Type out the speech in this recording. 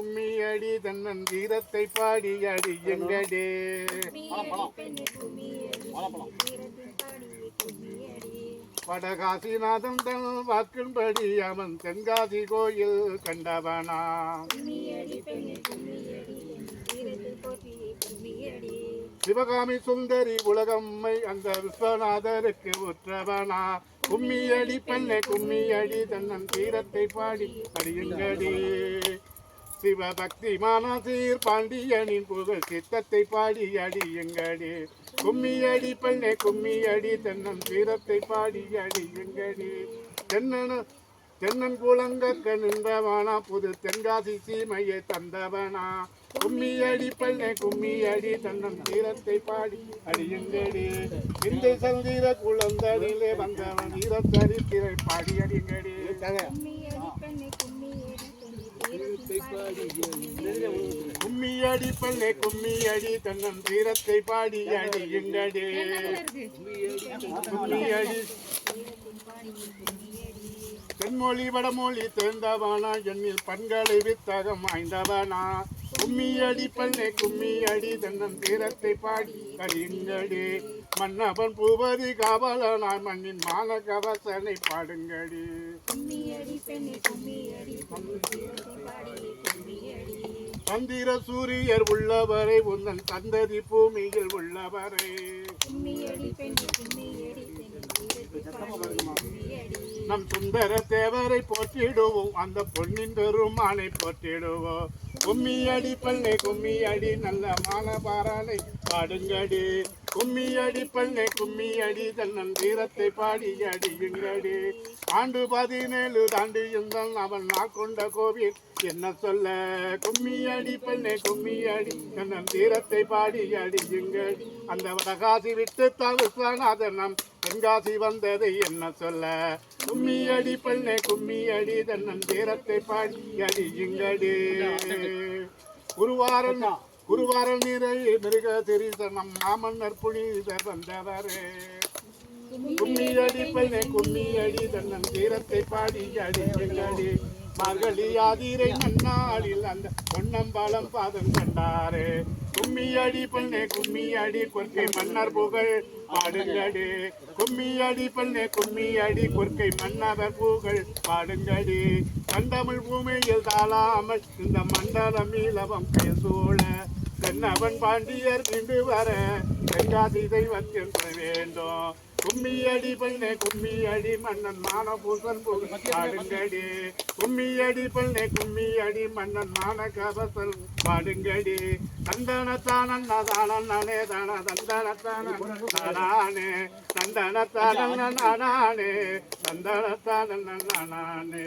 கும்மி அடி தன்னன் தீரத்தை பாடி அடி எங்கடே வடகாசிநாதன் தன் வாக்கின்படி அவன் தென்காசி கோயில் கண்டவனா சிவகாமி சுந்தரி உலகம்மை அந்த விஸ்வநாதருக்கு உற்றவனா கும்மியடி பெண்ணை கும்மியடி தன்னன் தீரத்தை பாடி அடியுங்கடி சிவபக்தி மானசீர் பாண்டியனின் புகழ் சித்தத்தை பாடி அடியுங்கடி கும்மியடி பெண்ணை கும்மியடி தன்னன் தீரத்தை பாடி அடியுங்கடி தென்னன் குளங்கக்க நின்றவனா புது தென்காசி சீமையை தந்தவனா கும்மியடி பெண்ணை கும்மியடி தன்னன் தீரத்தை பாடி அடியுங்கடி இந்த சந்திர குளந்தடிலே வந்தவன் ஈரச்சரித்திரை பாடி அடிங்கடி கும்மியடி பெண்ணை கும்மியடி தன்னன் தீரத்தை பாடி அடியுங்கடி கும்மியடி தென்மொழி வடமொழி தேர்ந்தவனா எண்ணில் பண்களை வித்தகம் வாய்ந்தவனா கும்மியடி பெண்ணை கும்மியடி தன்னன் தீரத்தை பாடி அடியுங்கடி மன்னவன் பூபதி காவலனாய் மண்ணின் மான கவசனை பாடுங்கடி சந்திர சூரியர் உள்ளவரை உந்தன் தந்ததி பூமியில் உள்ளவரை நம் சுந்தர தேவரை போற்றிடுவோம் அந்த பொன்னின் பெருமானை போற்றிடுவோம் கும்மியடி பல்லை கும்மியடி நல்ல மானபாரனை பாடுங்கடி கும்மியடி பல்லை கும்மியடி தன்னன் தீரத்தை பாடி அடியுங்கடி ஆண்டு 17 தாண்டு இருந்தால் அவன் நாக்கொண்ட கோவில் என்ன சொல்ல கும்மியடி பெண்ணை கும்மியடி தன்னன் தீரத்தை பாடி அடியுங்கடி அந்த வடகாசி விட்டு விஸ்வநாதன் நம் தென்காசி வந்ததை என்ன சொல்ல கும்மியடி பெண்ணை கும்மியடி தன்னன் தீரத்தை பாடி அடியுங்கடி குருவாரன் நிறை மிருக திரிசனம் மாமன்னர் புனிதர் வந்தவரே கும்மியடி பெண்ணை கும்மியடி தன்னன் தீரத்தை பாடி அடியுங்கடி மகளி ஆதிரை நன்னாளில் அந்த பொன்னம்பாலம் பாதம் கண்டாரே கும்மியடி பெண்ணை கும்மியடி கொற்கை மன்னர் புகழ் பாடுங்கடி கும்மியடி பெண்ணை கும்மியடி கொற்கை மன்னர் புகழ் பாடுங்கடி கண்டமிழ் பூமியில் தாளாமல் இந்த மண்டலம் மீளவம் கைசூழ தென்னவன் பாண்டியர் நின்று வர தென்காசி தெய்வத்தின் வேண்டும் கும்மியடி பெண்ணை கும்மியடி மன்னன் மானபூசன் பாடுங்கடி கும்மியடி பெண்ணை கும்மியடி மன்னன் மான கவசல் பாடுங்கடி தந்தனத்தானே தான தந்தனத்தானே தந்தனத்தானே தந்தனத்தானே